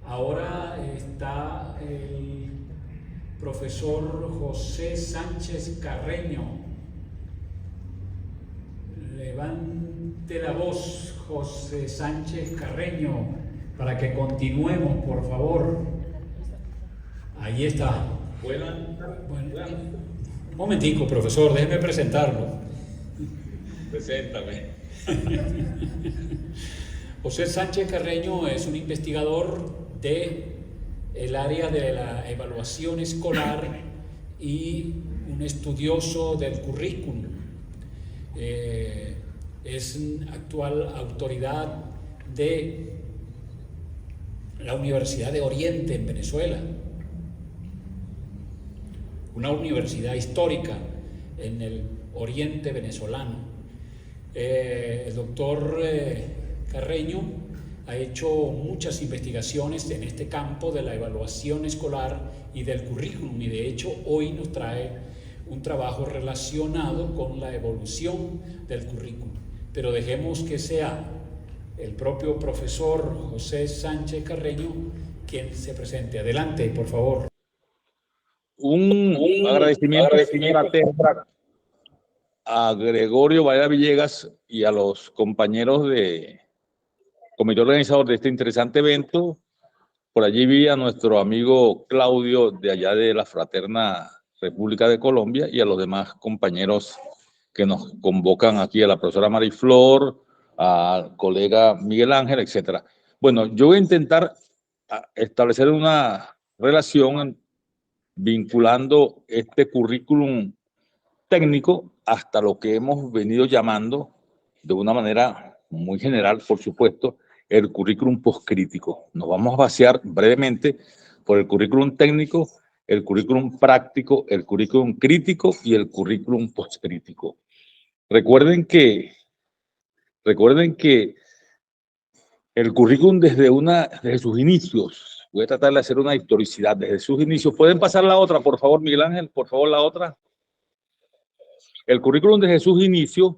Ahora está el profesor José Sánchez Carreño. Levante la voz, José Sánchez Carreño, para que continuemos, por favor. Ahí está. Bueno, un momentico, profesor, déjeme presentarlo. Preséntame. José Sánchez Carreño es un investigador del área de la evaluación escolar y un estudioso del currículum. Es actual autoridad de la Universidad de Oriente en Venezuela, una universidad histórica en el oriente venezolano. El doctor Carreño ha hecho muchas investigaciones en este campo de la evaluación escolar y del currículum, y de hecho hoy nos trae un trabajo relacionado con la evolución del currículum. Pero dejemos que sea el propio profesor José Sánchez Carreño quien se presente. Adelante, por favor. Un agradecimiento a Gregorio Varela Villegas y a los compañeros de comité organizador de este interesante evento. Por allí vi a nuestro amigo Claudio de allá de la Fraterna República de Colombia y a los demás compañeros que nos convocan aquí, a la profesora Mariflor, al colega Miguel Ángel, etcétera. Bueno, yo voy a intentar establecer una relación vinculando este currículum técnico hasta lo que hemos venido llamando de una manera muy general, por supuesto, el currículum postcrítico. Nos vamos a vaciar brevemente por el currículum técnico, el currículum práctico, el currículum crítico y el currículum postcrítico. Recuerden que el currículum desde sus inicios, voy a tratar de hacer una historicidad desde sus inicios. ¿Pueden pasar la otra, por favor, Miguel Ángel? Por favor, la otra. El currículum desde sus inicios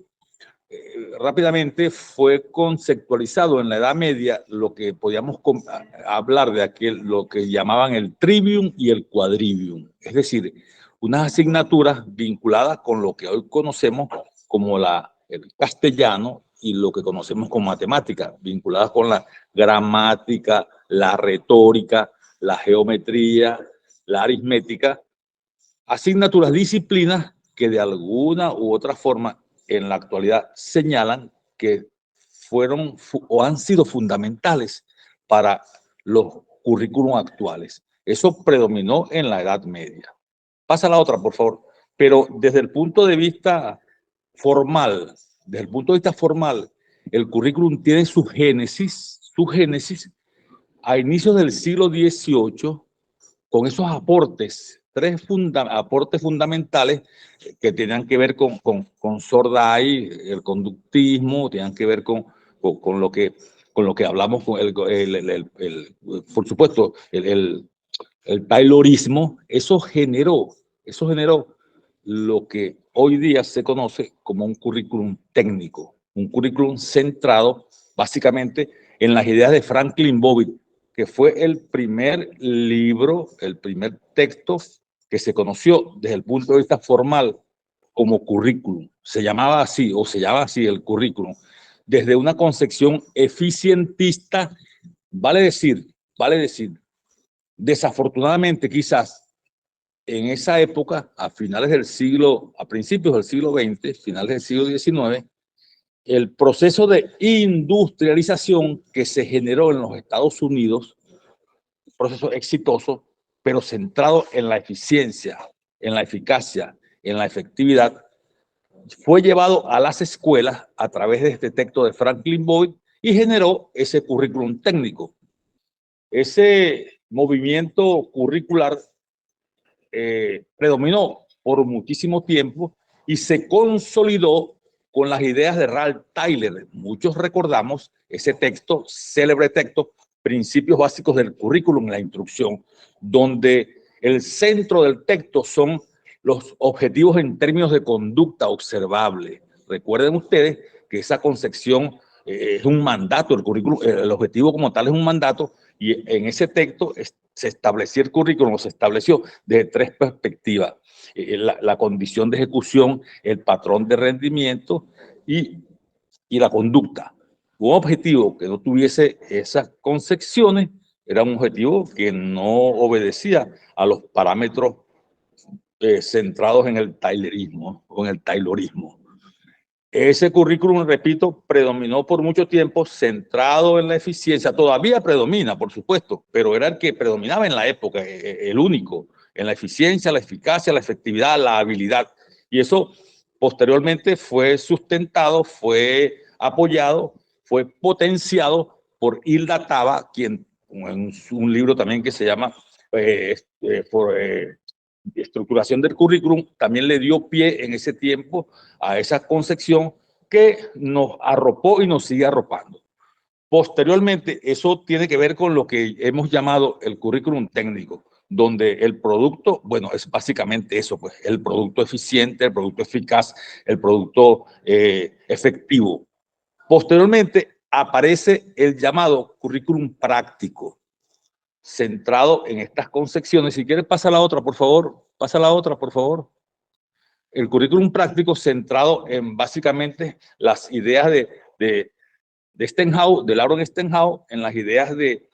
rápidamente fue conceptualizado en la Edad Media, lo que podíamos hablar de lo que llamaban el trivium y el quadrivium, es decir, unas asignaturas vinculadas con lo que hoy conocemos como el castellano y lo que conocemos como matemática, vinculadas con la gramática, la retórica, la geometría, la aritmética, asignaturas, disciplinas que de alguna u otra forma en la actualidad señalan que fueron o han sido fundamentales para los currículums actuales. Eso predominó en la Edad Media. Pasa la otra, por favor. Pero desde el punto de vista formal, el currículum tiene su génesis a inicios del siglo XVIII, con esos aportes, aportes fundamentales que tenían que ver con Sorday, el conductismo, tenían que ver con lo que hablamos, por supuesto, el taylorismo. Eso generó lo que hoy día se conoce como un currículum técnico, un currículum centrado básicamente en las ideas de Franklin Bobbitt, que fue el primer libro, el primer texto que se conoció desde el punto de vista formal como currículum. Se llamaba así, o se llama así el currículum, desde una concepción eficientista, vale decir, desafortunadamente quizás en esa época, a principios del siglo XX, finales del siglo XIX, el proceso de industrialización que se generó en los Estados Unidos, un proceso exitoso, pero centrado en la eficiencia, en la eficacia, en la efectividad, fue llevado a las escuelas a través de este texto de Franklin Bobbitt y generó ese currículum técnico. Ese movimiento curricular predominó por muchísimo tiempo y se consolidó con las ideas de Ralph Tyler. Muchos recordamos ese texto, célebre texto, Principios Básicos del Currículum en la Instrucción, donde el centro del texto son los objetivos en términos de conducta observable. Recuerden ustedes que esa concepción es un mandato, el objetivo como tal es un mandato Y en ese texto se establecía el currículum, se estableció desde tres perspectivas: la condición de ejecución, el patrón de rendimiento y la conducta. Un objetivo que no tuviese esas concepciones era un objetivo que no obedecía a los parámetros centrados en el taylorismo o en el taylorismo. Ese currículum, repito, predominó por mucho tiempo centrado en la eficiencia. Todavía predomina, por supuesto, pero era el que predominaba en la época, el único, en la eficiencia, la eficacia, la efectividad, la habilidad. Y eso posteriormente fue sustentado, fue apoyado, fue potenciado por Hilda Taba, quien en un libro también que se llama estructuración del currículum, también le dio pie en ese tiempo a esa concepción que nos arropó y nos sigue arropando. Posteriormente, eso tiene que ver con lo que hemos llamado el currículum técnico, donde el producto, bueno, es básicamente eso, pues, el producto eficiente, el producto eficaz, el producto efectivo. Posteriormente, aparece el llamado currículum práctico, centrado en estas concepciones. Si quieres, pasa la otra, por favor. Pasa la otra, por favor. El currículum práctico centrado en básicamente las ideas de Stenhouse, de Lauren Stenhouse, en las ideas de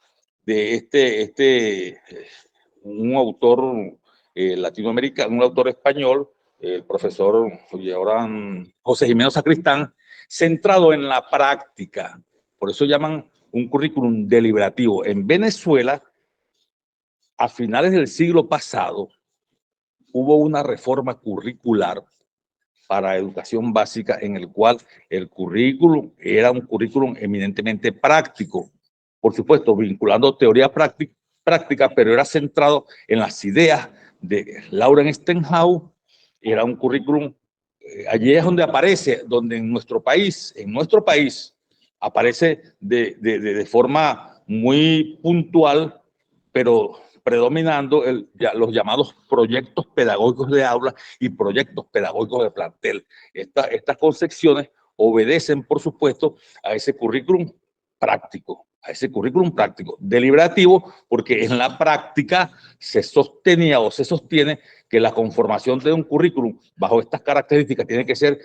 un autor latinoamericano, un autor español, el profesor y ahora José Jimeno Sacristán, centrado en la práctica. Por eso llaman un currículum deliberativo. En Venezuela, a finales del siglo pasado, hubo una reforma curricular para educación básica en el cual el currículum era un currículum eminentemente práctico, por supuesto, vinculando teoría práctica, pero era centrado en las ideas de Lauren Stenhouse. Era un currículum, allí es donde aparece, donde en nuestro país aparece de forma muy puntual, pero predominando los llamados proyectos pedagógicos de aula y proyectos pedagógicos de plantel. Estas concepciones obedecen, por supuesto, a ese currículum práctico, deliberativo, porque en la práctica se sostenía o se sostiene que la conformación de un currículum bajo estas características tiene que ser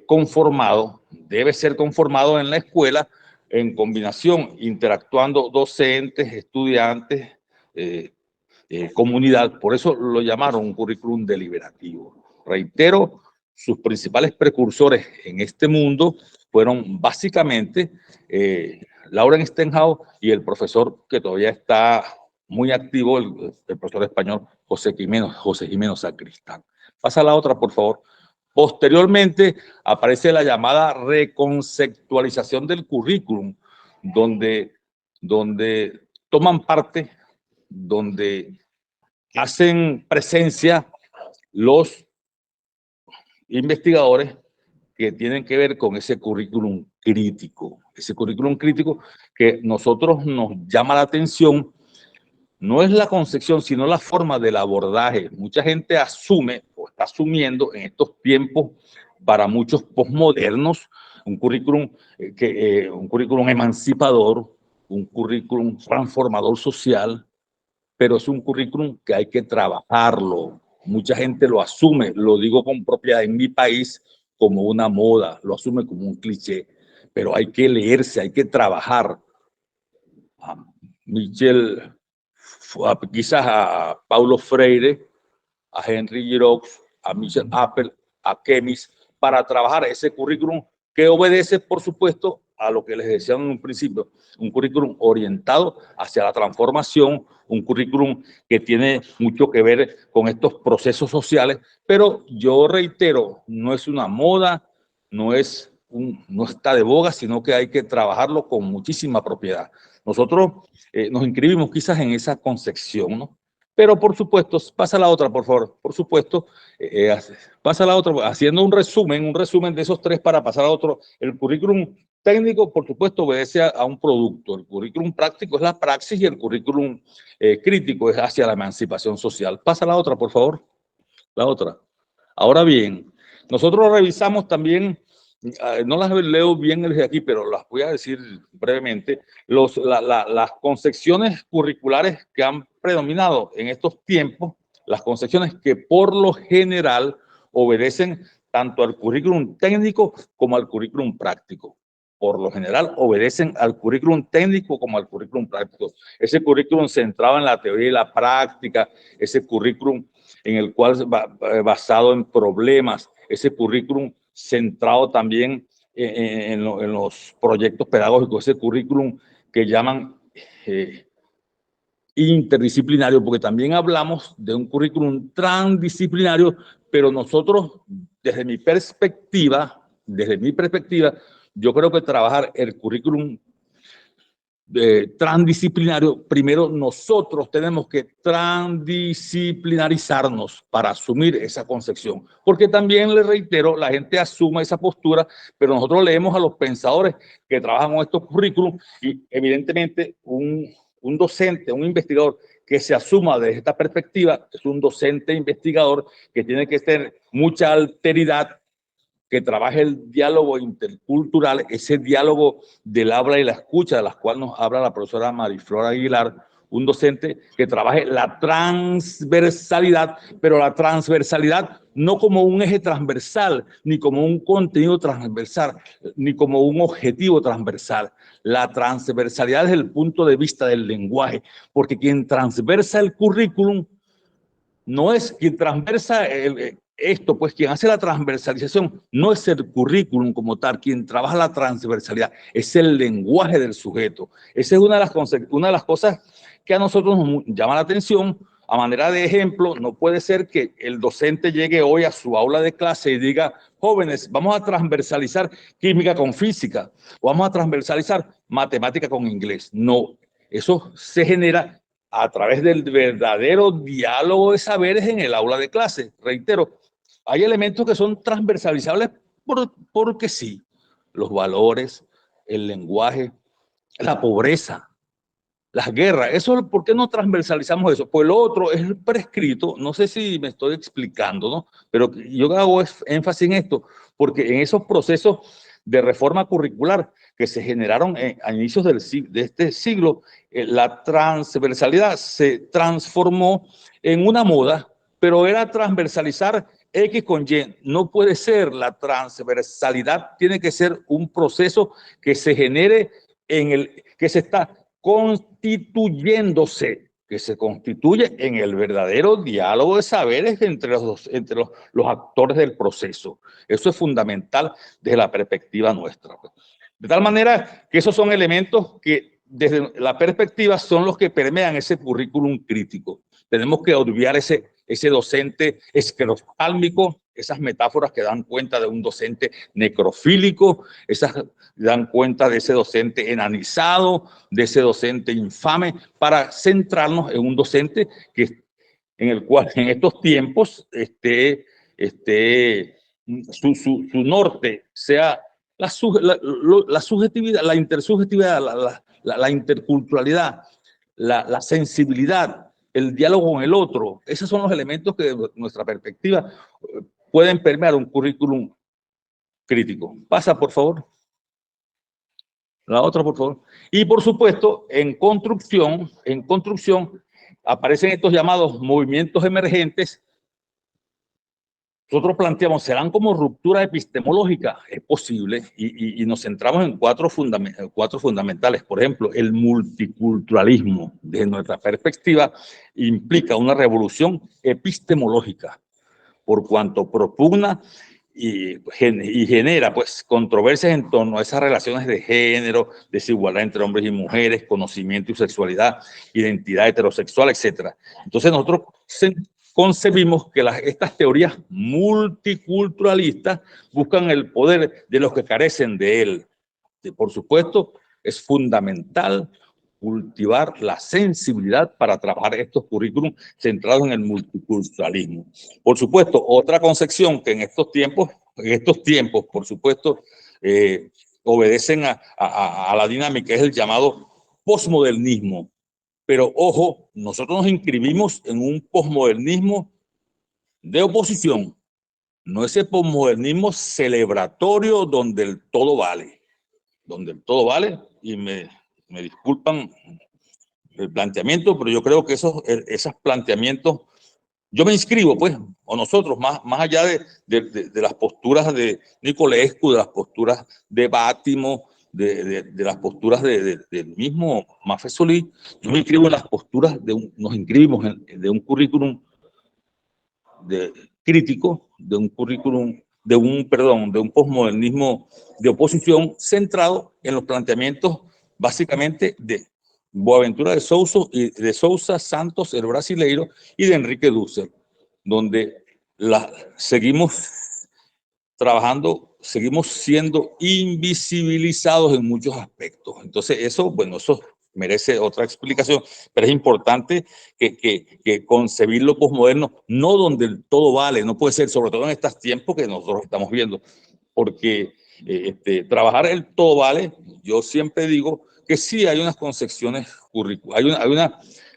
conformado, debe ser conformado en la escuela en combinación, interactuando docentes, estudiantes, comunidad. Por eso lo llamaron un currículum deliberativo. Reitero, sus principales precursores en este mundo fueron básicamente Lauren Stenhouse y el profesor que todavía está muy activo, el profesor español José Jimeno Sacristán. Pasa la otra, por favor. Posteriormente aparece la llamada reconceptualización del currículum, donde toman parte, donde hacen presencia los investigadores que tienen que ver con ese currículum crítico que nosotros nos llama la atención. No es la concepción, sino la forma del abordaje. Mucha gente asume o está asumiendo en estos tiempos, para muchos posmodernos, un currículum emancipador, un currículum transformador social, pero es un currículum que hay que trabajarlo. Mucha gente lo asume, lo digo con propiedad en mi país, como una moda, lo asume como un cliché, pero hay que leerse, hay que trabajar. Michel, quizás a Paulo Freire, a Henry Giraud, a Michel Appel, a Kemis, para trabajar ese currículum que obedece, por supuesto, a lo que les decía en un principio, un currículum orientado hacia la transformación, un currículum que tiene mucho que ver con estos procesos sociales, pero yo reitero, no es una moda, no está de boga, sino que hay que trabajarlo con muchísima propiedad. Nosotros nos inscribimos quizás en esa concepción, ¿no? Pero por supuesto, pasa la otra, por favor, por supuesto, pasa la otra, haciendo un resumen de esos tres para pasar a otro. El currículum técnico, por supuesto, obedece a un producto. El currículum práctico es la praxis y el currículum crítico es hacia la emancipación social. Pasa la otra, por favor, la otra. Ahora bien, nosotros revisamos también no las leo bien desde aquí, pero las voy a decir brevemente. Las concepciones curriculares que han predominado en estos tiempos, las concepciones que por lo general obedecen tanto al currículum técnico como al currículum práctico. Por lo general obedecen al currículum técnico como al currículum práctico. Ese currículum centrado en la teoría y la práctica, ese currículum en el cual basado en problemas, ese currículum centrado también en los proyectos pedagógicos, ese currículum que llaman interdisciplinario, porque también hablamos de un currículum transdisciplinario, pero nosotros, desde mi perspectiva, yo creo que trabajar el currículum transdisciplinario, primero nosotros tenemos que transdisciplinarizarnos para asumir esa concepción, porque también, le reitero, la gente asume esa postura, pero nosotros leemos a los pensadores que trabajan con estos currículums y evidentemente un docente, un investigador que se asuma desde esta perspectiva es un docente investigador que tiene que tener mucha alteridad, que trabaje el diálogo intercultural, ese diálogo del habla y la escucha, de las cuales nos habla la profesora Mariflor Aguilar, un docente que trabaje la transversalidad, pero la transversalidad no como un eje transversal, ni como un contenido transversal, ni como un objetivo transversal. La transversalidad desde el punto de vista del lenguaje, porque quien transversa el currículum no es quien transversa esto, pues quien hace la transversalización no es el currículum como tal, quien trabaja la transversalidad, es el lenguaje del sujeto. Esa es una de las cosas que a nosotros nos llama la atención. A manera de ejemplo, no puede ser que el docente llegue hoy a su aula de clase y diga: jóvenes, vamos a transversalizar química con física, o vamos a transversalizar matemática con inglés. No, eso se genera a través del verdadero diálogo de saberes en el aula de clase. Reitero, hay elementos que son transversalizables porque sí, los valores, el lenguaje, la pobreza, las guerras. Eso, ¿por qué no transversalizamos eso? Pues lo otro es prescrito, no sé si me estoy explicando, ¿no? Pero yo hago énfasis en esto, porque en esos procesos de reforma curricular que se generaron a inicios de este siglo, la transversalidad se transformó en una moda, pero era transversalizar X con Y. No puede ser. La transversalidad tiene que ser un proceso que se genere que se está constituyéndose, que se constituye en el verdadero diálogo de saberes entre los actores del proceso. Eso es fundamental desde la perspectiva nuestra. De tal manera que esos son elementos que desde la perspectiva son los que permean ese currículum crítico. Tenemos que obviar ese docente esclerostálmico, esas metáforas que dan cuenta de un docente necrofílico, esas dan cuenta de ese docente enanizado, de ese docente infame, para centrarnos en un docente en el cual en estos tiempos su norte sea la subjetividad, la intersubjetividad, la interculturalidad, la sensibilidad, el diálogo con el otro. Esos son los elementos que, de nuestra perspectiva, pueden permear un currículum crítico. Pasa, por favor. La otra, por favor. Y, por supuesto, en construcción aparecen estos llamados movimientos emergentes. Nosotros planteamos, ¿serán como ruptura epistemológica? Es posible, y nos centramos en cuatro fundamentales. Por ejemplo, el multiculturalismo, desde nuestra perspectiva, implica una revolución epistemológica, por cuanto propugna y genera pues controversias en torno a esas relaciones de género, desigualdad entre hombres y mujeres, conocimiento y sexualidad, identidad heterosexual, etc. Entonces nosotros concebimos que estas teorías multiculturalistas buscan el poder de los que carecen de él. Por supuesto, es fundamental cultivar la sensibilidad para trabajar estos currículums centrados en el multiculturalismo. Por supuesto, otra concepción que en estos tiempos, por supuesto, obedecen a la dinámica es el llamado posmodernismo. Pero ojo, nosotros nos inscribimos en un posmodernismo de oposición, no ese posmodernismo celebratorio donde el todo vale, y me disculpan el planteamiento, pero yo creo que esos planteamientos, yo me inscribo, pues, o nosotros, más allá de las posturas de Nicolescu, de las posturas de Bátimo, de las posturas del mismo Maffei Solís, yo me inscribo en las posturas nos inscribimos de un currículum crítico, de un posmodernismo de oposición centrado en los planteamientos básicamente de Boaventura de Sousa Santos, el brasileiro, y de Enrique Dussel, donde seguimos trabajando, seguimos siendo invisibilizados en muchos aspectos. Entonces eso merece otra explicación, pero es importante que concebir lo posmoderno, no donde el todo vale, no puede ser, sobre todo en estos tiempos que nosotros estamos viendo, porque trabajar el todo vale, yo siempre digo que sí hay unas concepciones curriculares,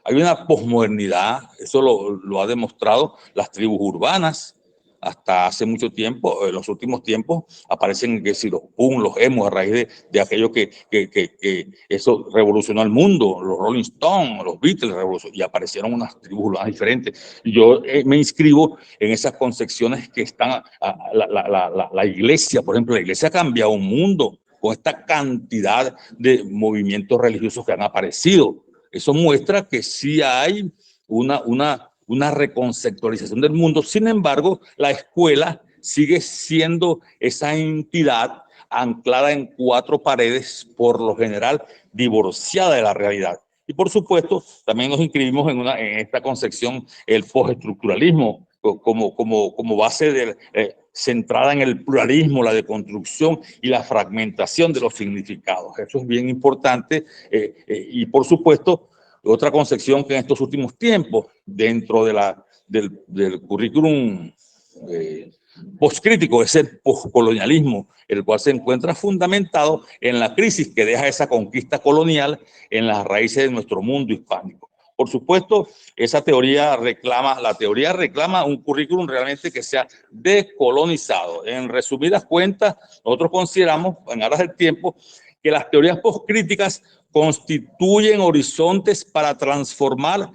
hay una posmodernidad, eso lo ha demostrado las tribus urbanas. Hasta hace mucho tiempo, en los últimos tiempos, aparecen que si los punk, los emos, a raíz de aquello que eso revolucionó el mundo, los Rolling Stones, los Beatles, y aparecieron unas tribus urbanas diferentes. Y yo me inscribo en esas concepciones que están, la iglesia, por ejemplo, la iglesia ha cambiado un mundo con esta cantidad de movimientos religiosos que han aparecido. Eso muestra que sí hay una reconceptualización del mundo. Sin embargo, la escuela sigue siendo esa entidad anclada en cuatro paredes, por lo general divorciada de la realidad. Y por supuesto, también nos inscribimos en esta concepción, el postestructuralismo, como base centrada en el pluralismo, la deconstrucción y la fragmentación de los significados. Eso es bien importante. Y por supuesto, otra concepción que en estos últimos tiempos, dentro del currículum postcrítico, es el postcolonialismo, el cual se encuentra fundamentado en la crisis que deja esa conquista colonial en las raíces de nuestro mundo hispánico. Por supuesto, esa teoría reclama un currículum realmente que sea decolonizado. En resumidas cuentas, nosotros consideramos, en aras del tiempo, que las teorías postcríticas constituyen horizontes para transformar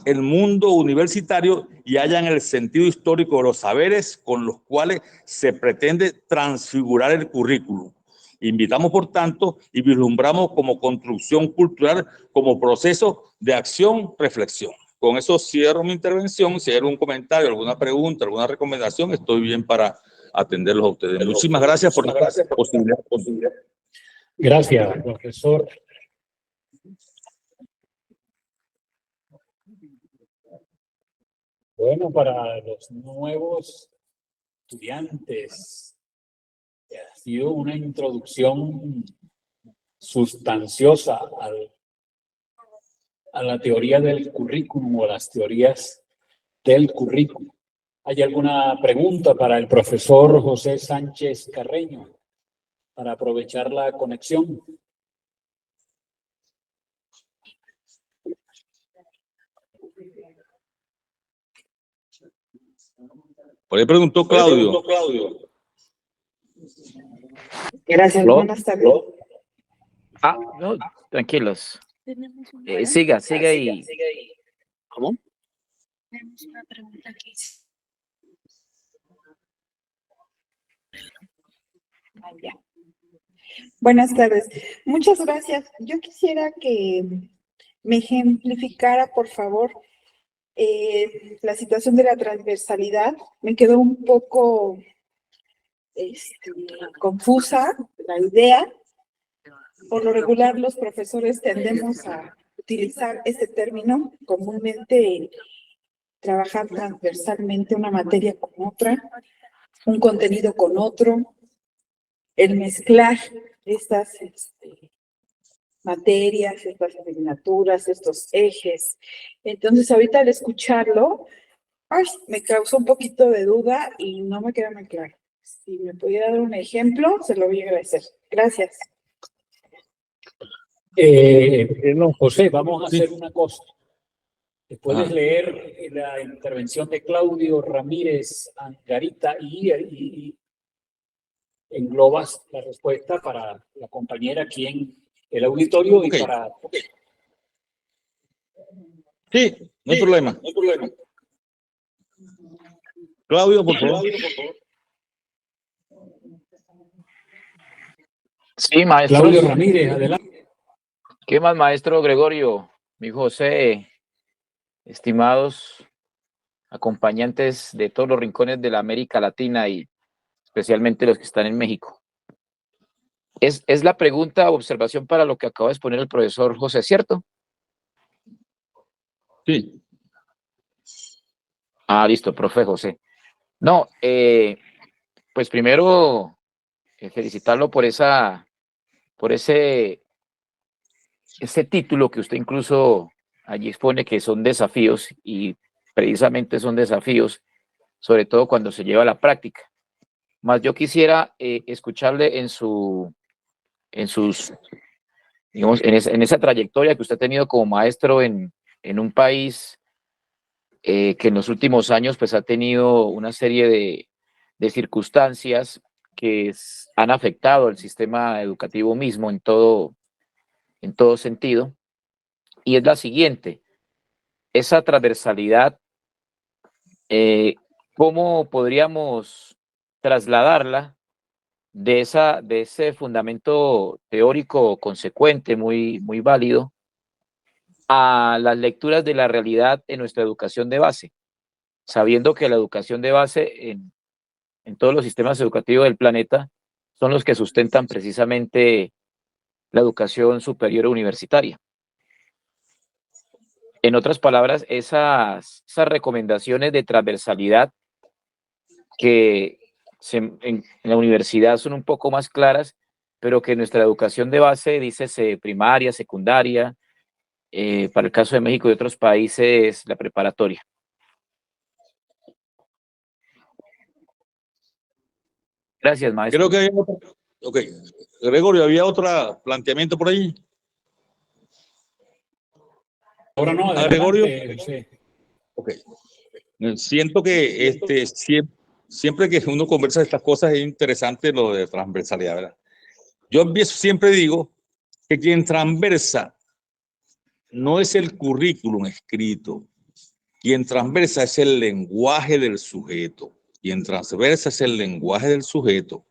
el mundo universitario y hallan el sentido histórico de los saberes con los cuales se pretende transfigurar el currículum. Invitamos, por tanto, y vislumbramos como construcción cultural, como proceso de acción-reflexión. Con eso cierro mi intervención. Si hay algún comentario, alguna pregunta, alguna recomendación, estoy bien para atenderlos a ustedes. Muchísimas gracias por la posibilidad. Gracias, profesor. Bueno, para los nuevos estudiantes, ha sido una introducción sustanciosa a la teoría del currículum o las teorías del currículum. ¿Hay alguna pregunta para el profesor José Sánchez Carreño para aprovechar la conexión? Por ahí preguntó Claudio. Gracias, buenas tardes. No, tranquilos. Siga y... ¿Cómo? Tenemos una pregunta aquí. Ya. Buenas tardes. Muchas gracias. Yo quisiera que me ejemplificara, por favor, la situación de la transversalidad. Me quedó un poco confusa la idea. Por lo regular, los profesores tendemos a utilizar este término, comúnmente trabajar transversalmente una materia con otra, un contenido con otro, el mezclar estas materias, estas asignaturas, estos ejes. Entonces, ahorita al escucharlo, me causó un poquito de duda y no me queda muy claro. Si me pudiera dar un ejemplo, se lo voy a agradecer. Gracias. José, vamos a hacer una cosa. Puedes Ajá. leer la intervención de Claudio Ramírez Angarita y englobas la respuesta para la compañera aquí en el auditorio y Ok, para... sí, no hay problema. No hay problema. Claudio, por favor. Claudio, por favor. Sí, maestros. Claudio Ramírez, adelante. ¿Qué más, maestro Gregorio? Mi José, estimados acompañantes de todos los rincones de la América Latina y especialmente los que están en México. Es la pregunta o observación para lo que acaba de exponer el profesor José, ¿cierto? Sí. Ah, listo, profe José. No, pues primero felicitarlo por ese título que usted incluso allí expone que son desafíos y precisamente son desafíos, sobre todo cuando se lleva a la práctica. Más yo quisiera escucharle en sus, digamos, en esa trayectoria que usted ha tenido como maestro en un país que en los últimos años pues ha tenido una serie de circunstancias que han afectado al sistema educativo mismo en todo sentido. Y es la siguiente, esa transversalidad, ¿cómo podríamos trasladarla de ese fundamento teórico consecuente, muy válido, a las lecturas de la realidad en nuestra educación de base, sabiendo que la educación de base en todos los sistemas educativos del planeta son los que sustentan precisamente la educación superior universitaria? En otras palabras, esas recomendaciones de transversalidad que en la universidad son un poco más claras, pero que nuestra educación de base, dice primaria, secundaria, para el caso de México y otros países, la preparatoria. Gracias, maestro. Creo que había otro. Ok. Gregorio, ¿había otro planteamiento por ahí? Ahora no, ¿A Gregorio? adelante. Sí. Ok. Siento que siempre que uno conversa de estas cosas es interesante lo de transversalidad, ¿verdad? Yo siempre digo que quien transversa no es el currículum escrito, quien transversa es el lenguaje del sujeto, quien transversa es el lenguaje del sujeto.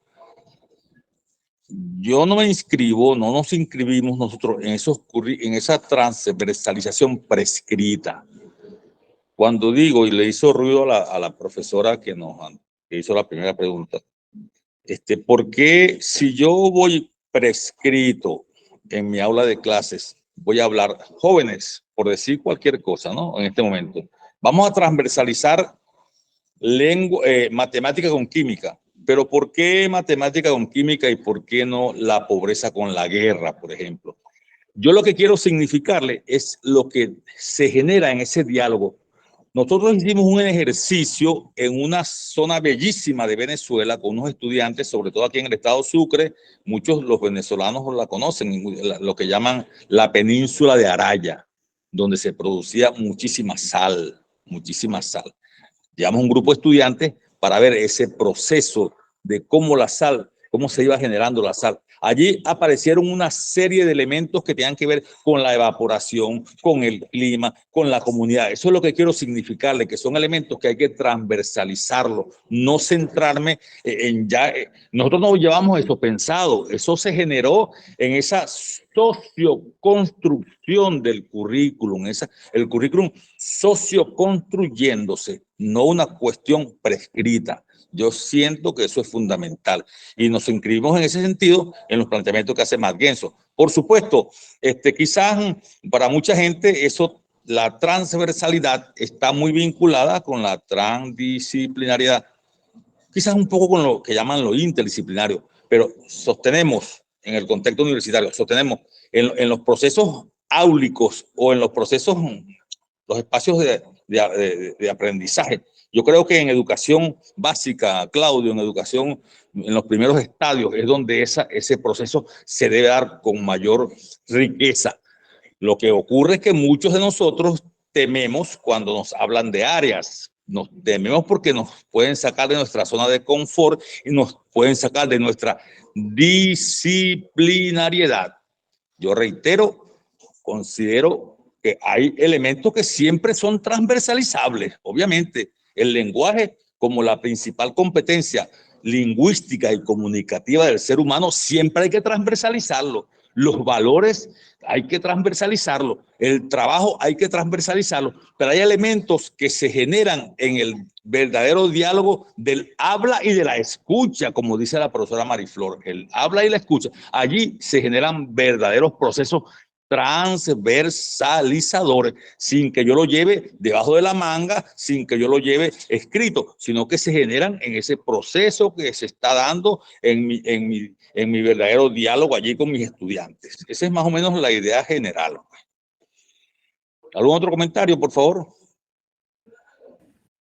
Yo no me inscribo, no nos inscribimos nosotros en esa transversalización prescrita. Cuando digo, y le hizo ruido a la profesora que hizo la primera pregunta, ¿por qué si yo voy prescrito en mi aula de clases, voy a hablar jóvenes, por decir cualquier cosa, ¿no? En este momento, vamos a transversalizar matemática con química, pero ¿por qué matemática con química y por qué no la pobreza con la guerra, por ejemplo? Yo lo que quiero significarle es lo que se genera en ese diálogo. Nosotros hicimos un ejercicio en una zona bellísima de Venezuela con unos estudiantes, sobre todo aquí en el estado Sucre. Muchos los venezolanos la conocen, lo que llaman la península de Araya, donde se producía muchísima sal, muchísima sal. Llevamos un grupo de estudiantes para ver ese proceso de cómo la sal, cómo se iba generando la sal. Allí aparecieron una serie de elementos que tenían que ver con la evaporación, con el clima, con la comunidad. Eso es lo que quiero significarle, que son elementos que hay que transversalizarlo, no centrarme en ya. Nosotros no llevamos eso pensado, eso se generó en esa socioconstrucción del currículum, el currículum socioconstruyéndose, no una cuestión prescrita. Yo siento que eso es fundamental y nos inscribimos en ese sentido en los planteamientos que hace Matt Genso. Por supuesto, quizás para mucha gente la transversalidad está muy vinculada con la transdisciplinariedad, quizás un poco con lo que llaman lo interdisciplinario, pero sostenemos en el contexto universitario, sostenemos en los procesos áulicos o en los procesos, los espacios de aprendizaje. Yo creo que en educación básica, Claudio, en los primeros estadios, es donde ese proceso se debe dar con mayor riqueza. Lo que ocurre es que muchos de nosotros tememos cuando nos hablan de áreas. Nos tememos porque nos pueden sacar de nuestra zona de confort y nos pueden sacar de nuestra disciplinariedad. Yo reitero, considero que hay elementos que siempre son transversalizables. Obviamente, el lenguaje como la principal competencia lingüística y comunicativa del ser humano, siempre hay que transversalizarlo. Los valores hay que transversalizarlo, el trabajo hay que transversalizarlo, pero hay elementos que se generan en el verdadero diálogo del habla y de la escucha, como dice la profesora Mariflor, el habla y la escucha. Allí se generan verdaderos procesos transversalizadores, sin que yo lo lleve debajo de la manga, sin que yo lo lleve escrito, sino que se generan en ese proceso que se está dando en mi verdadero diálogo allí con mis estudiantes. Esa es más o menos la idea general. ¿Algún otro comentario, por favor?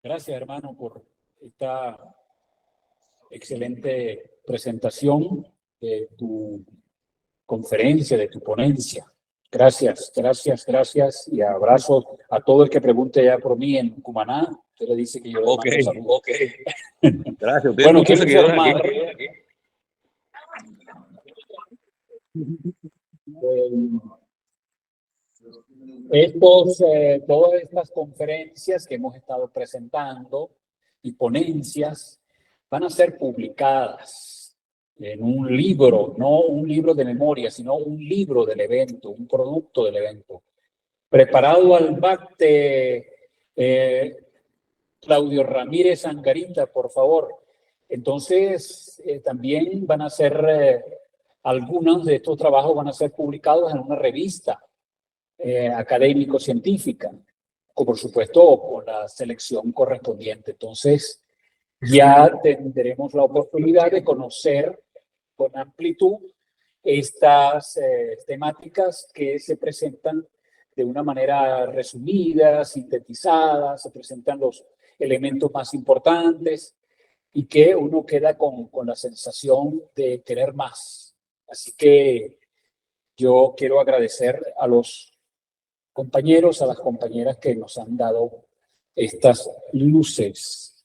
Gracias, hermano, por esta excelente presentación de tu conferencia, de tu ponencia. Gracias, gracias, gracias y abrazos a todo el que pregunte ya por mí en Cumaná. Usted le dice que yo le mando saludos. Ok. Gracias. Bueno, quiero informar aquí. Todas estas conferencias que hemos estado presentando y ponencias van a ser publicadas en un libro, no un libro de memoria, sino un libro del evento, un producto del evento. Preparado al BAC de Claudio Ramírez Angarita, por favor. Entonces, también van a ser, algunos de estos trabajos van a ser publicados en una revista académico-científica, o por supuesto con la selección correspondiente. Entonces, ya tendremos la oportunidad de conocer con amplitud estas temáticas que se presentan de una manera resumida, sintetizada, se presentan los elementos más importantes y que uno queda con la sensación de querer más. Así que yo quiero agradecer a los compañeros, a las compañeras que nos han dado estas luces